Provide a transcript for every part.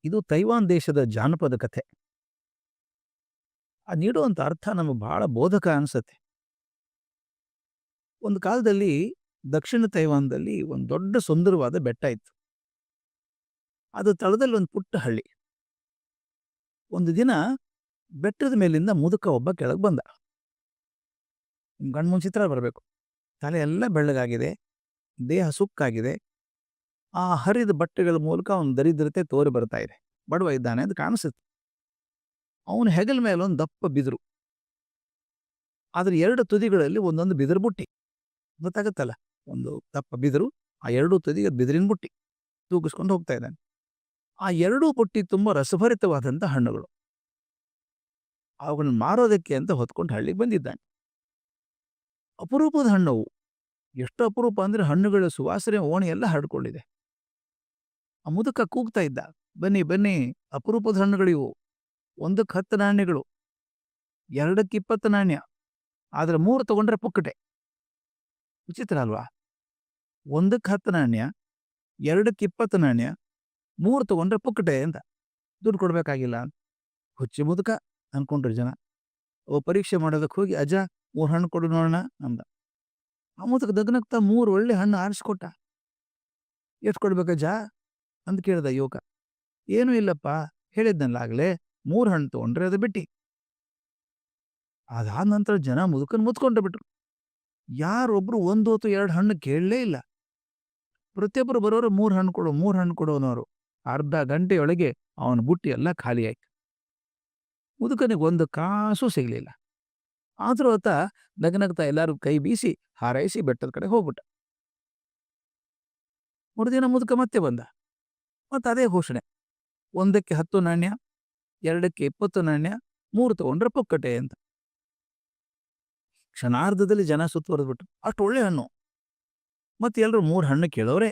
ಇದು ತೈವಾನ್ ದೇಶದ ಜಾನಪದ ಕಥೆ. ಅದು ನೀಡುವಂಥ ಅರ್ಥ ನಮಗೆ ಬಹಳ ಬೋಧಕ ಅನ್ಸತ್ತೆ. ಒಂದು ಕಾಲದಲ್ಲಿ ದಕ್ಷಿಣ ತೈವಾನ್‌ದಲ್ಲಿ ಒಂದು ದೊಡ್ಡ ಸುಂದರವಾದ ಬೆಟ್ಟ ಇತ್ತು. ಅದು ತಳದಲ್ಲಿ ಒಂದು ಪುಟ್ಟ ಹಳ್ಳಿ. ಒಂದು ದಿನ ಬೆಟ್ಟದ ಮೇಲಿಂದ ಮುದುಕ ಒಬ್ಬ ಕೆಳಗೆ ಬಂದ. ಕಣ್ಮುಂದ್ ಚಿತ್ರ ಬರಬೇಕು. ತಲೆ ಎಲ್ಲ ಬೆಳ್ಳಗಾಗಿದೆ, ದೇಹ ಸುಕ್ಕಾಗಿದೆ. ಆ ಹರಿದ ಬಟ್ಟೆಗಳ ಮೂಲಕ ಅವನ ದರಿದ್ರತೆ ತೋರಿ ಬರ್ತಾ ಇದೆ. ಬಡವ ಇದ್ದಾನೆ ಅಂತ ಕಾಣಿಸುತ್ತೆ. ಅವನ ಹೆಗಲ ಮೇಲೆ ಒಂದು ದಪ್ಪ ಬಿದಿರು. ಅದ್ರ 2 ತುದಿಗಳಲ್ಲಿ ಒಂದೊಂದು ಬಿದಿರು ಬುಟ್ಟಿ. ಗೊತ್ತಾಗುತ್ತಲ್ಲ, ಒಂದು ದಪ್ಪ ಬಿದಿರು, ಆ 2 ತುದಿಗೆ ಬಿದಿರಿನ ಬುಟ್ಟಿ ತೂಗಿಸ್ಕೊಂಡು ಹೋಗ್ತಾ ಇದ್ದಾನೆ. ಆ 2 ಬುಟ್ಟಿ ತುಂಬ ರಸಭರಿತವಾದಂಥ ಹಣ್ಣುಗಳು. ಅವುಗಳನ್ನ ಮಾರೋದಕ್ಕೆ ಅಂತ ಹೊತ್ಕೊಂಡು ಹಳ್ಳಿಗೆ ಬಂದಿದ್ದಾನೆ. ಅಪರೂಪದ ಹಣ್ಣವು. ಎಷ್ಟು ಅಪರೂಪ ಅಂದ್ರೆ ಹಣ್ಣುಗಳ ಸುವಾಸನೆ ಓಣಿ ಎಲ್ಲ ಹರಡ್ಕೊಂಡಿದೆ. ಆ ಮುದುಕ ಕೂಗ್ತಾ ಇದ್ದ, ಬನ್ನಿ ಬನ್ನಿ, ಅಪರೂಪದ ಹಣ್ಣುಗಳಿವು. 1ಕ್ಕೆ 10 ನಾಣ್ಯಗಳು, 2ಕ್ಕೆ 20 ನಾಣ್ಯ, ಆದ್ರೆ 3 ತಗೊಂಡ್ರೆ ಪುಕ್ಕಟೆ. ವಿಚಿತ್ರ ಅಲ್ವಾ? 1ಕ್ಕೆ 10 ನಾಣ್ಯ, 2ಕ್ಕೆ 20 ನಾಣ್ಯ, 3 ತಗೊಂಡ್ರೆ ಪುಕ್ಕಟೆ ಅಂತ. ದುಡ್ಡು ಕೊಡ್ಬೇಕಾಗಿಲ್ಲ. ಹುಚ್ಚಿ ಮುದುಕ ಅನ್ಕೊಂಡ್ರು ಜನ. ಪರೀಕ್ಷೆ ಮಾಡೋದಕ್ಕೆ ಹೋಗಿ, ಅಜ್ಜ 3 ಹಣ್ಣು ಕೊಡು ನೋಡೋಣ ಅಂದ. ಆ ಮುದುಕ ದಗ್ನಗ್ತಾ 3 ಒಳ್ಳೆ ಹಣ್ಣು ಆರಿಸ್ಕೊಟ್ಟ. ಎಷ್ಟು ಕೊಡ್ಬೇಕಜ್ಜ ಅಂತ ಕೇಳ್ದ ಯುವಕ. ಏನೂ ಇಲ್ಲಪ್ಪ, ಹೇಳಿದ್ನಲ್ಲ ಆಗ್ಲೇ, 3 ಹಣ್ಣು ತಗೊಂಡ್ರೆ ಅದು ಬಿಟ್ಟಿ. ಅದಾದ ನಂತರ ಜನ ಮುದುಕನ್ ಮುತ್ಕೊಂಡ್ರೆ ಬಿಟ್ರು. ಯಾರೊಬ್ರು 1 ಅಥವಾ 2 ಹಣ್ಣು ಕೇಳಲೇ ಇಲ್ಲ. ಪ್ರತಿಯೊಬ್ಬರು ಬರೋರು 3 ಹಣ್ಣು ಕೊಡು, 3 ಹಣ್ಣು ಕೊಡು ಅನ್ನೋರು. ಅರ್ಧ ಗಂಟೆಯೊಳಗೆ ಅವನ ಬುಟ್ಟಿ ಎಲ್ಲ ಖಾಲಿ ಆಯ್ತು. ಮುದುಕನಿಗೆ 1 ಕಾಸು ಸಿಗ್ಲಿಲ್ಲ. ಆದ್ರೂ ಆತ ನಗನಗ್ತಾ ಎಲ್ಲಾರು ಕೈ ಬೀಸಿ ಹಾರೈಸಿ ಬೆಟ್ಟದ ಕಡೆ ಹೋಗ್ಬಿಟ್ಟ. ಮರುದಿನ ಮುದುಕ ಮತ್ತೆ ಬಂದ. ಮತ್ತೆ ಅದೇ ಘೋಷಣೆ. 1ಕ್ಕೆ 10 ನಾಣ್ಯ, 2ಕ್ಕೆ 20 ನಾಣ್ಯ, 3 ತಗೊಂಡ್ರೆ ಪುಕ್ಕಟೆ ಅಂತ. ಕ್ಷಣಾರ್ಧದಲ್ಲಿ ಜನ ಸುತ್ತುವರೆದ್ಬಿಟ್ರು. ಅಷ್ಟು ಒಳ್ಳೆ ಹಣ್ಣು. ಮತ್ತೆ ಎಲ್ಲರೂ 3 ಹಣ್ಣು ಕೇಳೋರೆ.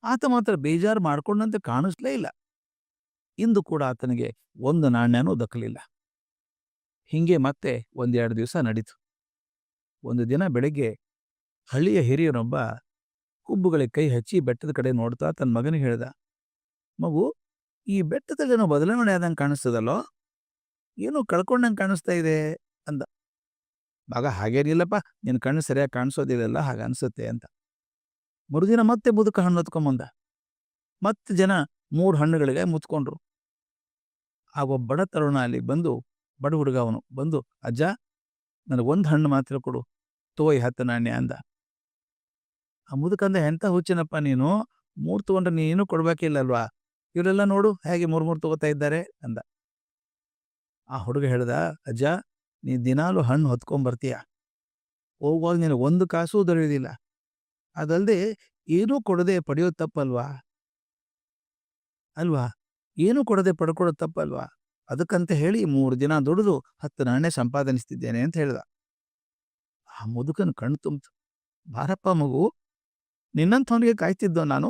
ಆತ ಮಾತ್ರ ಬೇಜಾರು ಮಾಡ್ಕೊಂಡಂತೆ ಕಾಣಿಸ್ಲೇ ಇಲ್ಲ. ಇಂದು ಕೂಡ ಆತನಿಗೆ 1 ನಾಣ್ಯನೂ ದಕ್ಕಲಿಲ್ಲ. ಹಿಂಗೆ ಮತ್ತೆ 1-2 ದಿವಸ ನಡೀತು. ಒಂದು ದಿನ ಬೆಳಗ್ಗೆ ಹಳ್ಳಿಯ ಹಿರಿಯನೊಬ್ಬ ಹುಬ್ಬುಗಳಿಗೆ ಕೈ ಹಚ್ಚಿ ಬೆಟ್ಟದ ಕಡೆ ನೋಡ್ತಾ ತನ್ನ ಮಗನಿಗೆ ಹೇಳ್ದ, ಮಗು, ಈ ಬೆಟ್ಟದಲ್ಲೇನೋ ಬದಲಾವಣೆ ಆದಂಗೆ ಕಾಣಿಸ್ತದಲ್ಲೋ, ಏನೋ ಕಳ್ಕೊಂಡಂಗೆ ಕಾಣಿಸ್ತಾ ಇದೆ ಅಂದ. ಮಗ, ಹಾಗೇನಿಲ್ಲಪ್ಪ, ನಿನ್ನ ಕಣ್ಣು ಸರಿಯಾಗಿ ಕಾಣಿಸೋದಿಲ್ಲ, ಹಾಗೆ ಅನ್ಸುತ್ತೆ ಅಂತ. ಮರುದಿನ ಮತ್ತೆ ಮುದುಕ ಹಣ್ಣು ಹೊತ್ಕೊಂಬಂದ. ಮತ್ತೆ ಜನ 3 ಹಣ್ಣುಗಳಿಗೆ ಮುತ್ಕೊಂಡ್ರು. ಆಗ ಒಬ್ಬ ಬಡ ತರುಣ ಅಲ್ಲಿ ಬಂದು, ಬಡ ಹುಡುಗ ಅವನು ಬಂದು, ಅಜ್ಜ, ನನಗೆ 1 ಹಣ್ಣು ಮಾತ್ರ ಕೊಡು, ತೋಯ್ 10 ನಾಣ್ಯ ಅಂದ. ಆ ಮುದುಕಂದ, ಎಂತ ಹುಚ್ಚಿನಪ್ಪ ನೀನು, 3 ತಗೊಂಡ್ರೆ ನೀನು ಕೊಡ್ಬೇಕಿಲ್ಲಲ್ವಾ, ಇವರೆಲ್ಲ ನೋಡು ಹೇಗೆ 3 ತಗೋತಾ ಇದ್ದಾರೆ ಅಂದ. ಆ ಹುಡುಗ ಹೇಳ್ದ, ಅಜ್ಜ, ನೀ ದಿನಾಲು ಹಣ್ಣು ಹೊತ್ಕೊಂಬರ್ತೀಯ, ಹೋಗುವಾಗ ನೀನು 1 ಕಾಸೂ ದೊರೆಯೋದಿಲ್ಲ. ಅದಲ್ಲದೆ ಏನೂ ಕೊಡದೆ ಪಡೆಯೋದು ತಪ್ಪಲ್ವಾ ಅಲ್ವಾ? ಏನೂ ಕೊಡದೆ ಪಡ್ಕೊಳ್ಳೋದು ತಪ್ಪಲ್ವಾ? ಅದಕ್ಕಂತ ಹೇಳಿ 3 ದಿನ ದುಡಿದು 10 ನಾಣ್ಯ ಸಂಪಾದಿಸ್ತಿದ್ದೇನೆ ಅಂತ ಹೇಳ್ದ. ಆ ಮುದುಕನ ಕಣ್ಣು ತುಂಬ್ತು. ಬಾರಪ್ಪ ಮಗು, ನಿನ್ನಂಥವನಿಗೆ ಕಾಯ್ತಿದ್ದೋ ನಾನು,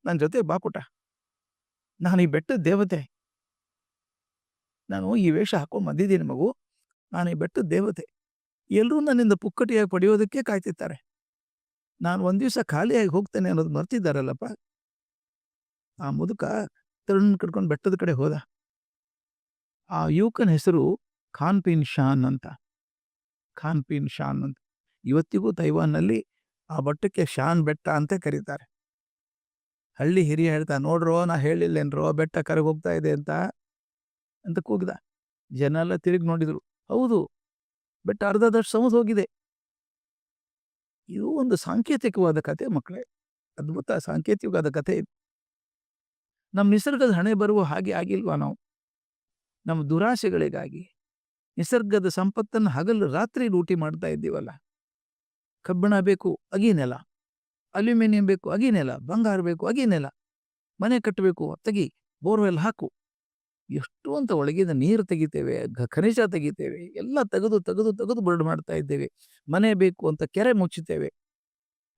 ನನ್ನ ಜೊತೆ ಬಾಕುಟ. ನಾನು ಈ ಬೆಟ್ಟದ ದೇವತೆ. ನಾನು ಈ ವೇಷ ಹಾಕೊಂಡು ಬಂದಿದ್ದೀನಿ ಮಗು. ನಾನು ಈ ಬೆಟ್ಟದ ದೇವತೆ. ಎಲ್ಲರೂ ನನ್ನಿಂದ ಪುಕ್ಕಟಿಯಾಗಿ ಪಡೆಯೋದಕ್ಕೆ ಕಾಯ್ತಿರ್ತಾರೆ. ನಾನು ಒಂದು ದಿವಸ ಖಾಲಿಯಾಗಿ ಹೋಗ್ತೇನೆ ಅನ್ನೋದು ಮರ್ತಿದ್ದಾರಲ್ಲಪ್ಪ. ಆ ಮುದುಕ ತರುಣ್ ಕಟ್ಕೊಂಡು ಬೆಟ್ಟದ ಕಡೆ ಹೋದ. ಆ ಯುವಕನ ಹೆಸರು ಖಾನ್‌ಪೀನ್ ಶಾನ್ ಅಂತ. ಖಾನ್‌ಪೀನ್ ಶಾನ್ ಅಂತ. ಇವತ್ತಿಗೂ ತೈವಾನ್‌ನಲ್ಲಿ ಆ ಬೆಟ್ಟಕ್ಕೆ ಶಾನ್ ಬೆಟ್ಟ ಅಂತ ಕರೀತಾರೆ. ಹಳ್ಳಿ ಹಿರಿಯ ಹೇಳ್ತಾ, ನೋಡ್ರೋ, ನಾ ಹೇಳಿಲ್ಲೇನ್ರೋ ಬೆಟ್ಟ ಕರಗಿ ಹೋಗ್ತಾ ಇದೆ ಅಂತ ಕೂಗ್ದ. ಜನ ಎಲ್ಲ ತಿರುಗಿ ನೋಡಿದ್ರು. ಹೌದು, ಬೆಟ್ಟ ಅರ್ಧದಷ್ಟು ಸಮುದ್ರ ಹೋಗಿದೆ. ಇದು ಒಂದು ಸಾಂಕೇತಿಕವಾದ ಕಥೆ ಮಕ್ಕಳೇ. ಅದ್ಭುತ ಸಾಂಕೇತಿಕವಾದ ಕಥೆ ಇದು. ನಮ್ಮ ನಿಸರ್ಗದ ಹಣೆ ಬರುವ ಹಾಗೆ ಆಗಿಲ್ವಾ ನಾವು? ನಮ್ಮ ದುರಾಸೆಗಳಿಗಾಗಿ ನಿಸರ್ಗದ ಸಂಪತ್ತನ್ನು ಹಗಲು ರಾತ್ರಿ ಲೂಟಿ ಮಾಡ್ತಾ ಇದ್ದೀವಲ್ಲ. ಕಬ್ಬಿಣ ಬೇಕು, ಅಗಿನೆಲ. ಅಲ್ಯೂಮಿನಿಯಂ ಬೇಕು, ಅಗಿನೆಲ. ಬಂಗಾರ ಬೇಕು, ಅಗಿನೆಲ. ಮನೆ ಕಟ್ಟಬೇಕು, ತೆಗಿ, ಬೋರ್ವೆಲ್ ಹಾಕು. ಎಷ್ಟು ಅಂತ ಒಳಗಿದ ನೀರು ತೆಗಿತೇವೆ, ಖನಿಜ ತೆಗಿತೇವೆ, ಎಲ್ಲ ತೆಗೆದು ತೆಗೆದು ತೆಗೆದು ಬರ್ಡ್ ಮಾಡ್ತಾ ಇದ್ದೇವೆ. ಮನೆ ಬೇಕು ಅಂತ ಕೆರೆ ಮುಚ್ಚುತ್ತೇವೆ.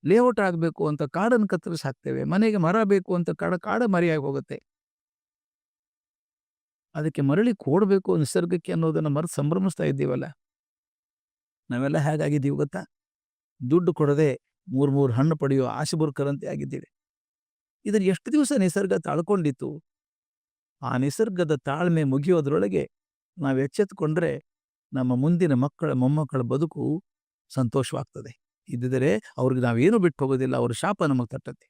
ಲೇಔಟ್ ಆಗಬೇಕು ಅಂತ ಕಾಡನ್ನು ಕತ್ತರಿಸಿ ಹಾಕ್ತೇವೆ. ಮನೆಗೆ ಮರ ಬೇಕು ಅಂತ ಕಾಡ ಮರೆಯಾಗಿ ಹೋಗುತ್ತೆ. ಅದಕ್ಕೆ ಮರಳಿ ಕೊಡಬೇಕು ನಿಸರ್ಗಕ್ಕೆ ಅನ್ನೋದನ್ನ ಮರೆತು ಸಂಭ್ರಮಿಸ್ತಾ ಇದ್ದೀವಲ್ಲ. ನಾವೆಲ್ಲ ಹೇಗಾಗಿದ್ದೀವಿ ಗೊತ್ತಾ? ದುಡ್ಡು ಕೊಡದೆ 3 ಹಣ್ಣು ಪಡೆಯೋ ಆಶೆ ಬುರ್ಕರಂತೆ ಆಗಿದ್ದೀವಿ. ಇದನ್ನು ಎಷ್ಟು ದಿವಸ ನಿಸರ್ಗ ತಾಳ್ಕೊಂಡಿತ್ತು? ಆ ನಿಸರ್ಗದ ತಾಳ್ಮೆ ಮುಗಿಯೋದ್ರೊಳಗೆ ನಾವು ಎಚ್ಚೆತ್ತುಕೊಂಡ್ರೆ ನಮ್ಮ ಮುಂದಿನ ಮೊಮ್ಮಕ್ಕಳ ಬದುಕು ಸಂತೋಷವಾಗ್ತದೆ. ಇದ್ದಿದರೆ ಅವ್ರಿಗೆ ನಾವೇನು ಬಿಟ್ಟು ಹೋಗೋದಿಲ್ಲ, ಅವ್ರ ಶಾಪ ನಮಗೆ ತಟ್ಟತ್ತೆ.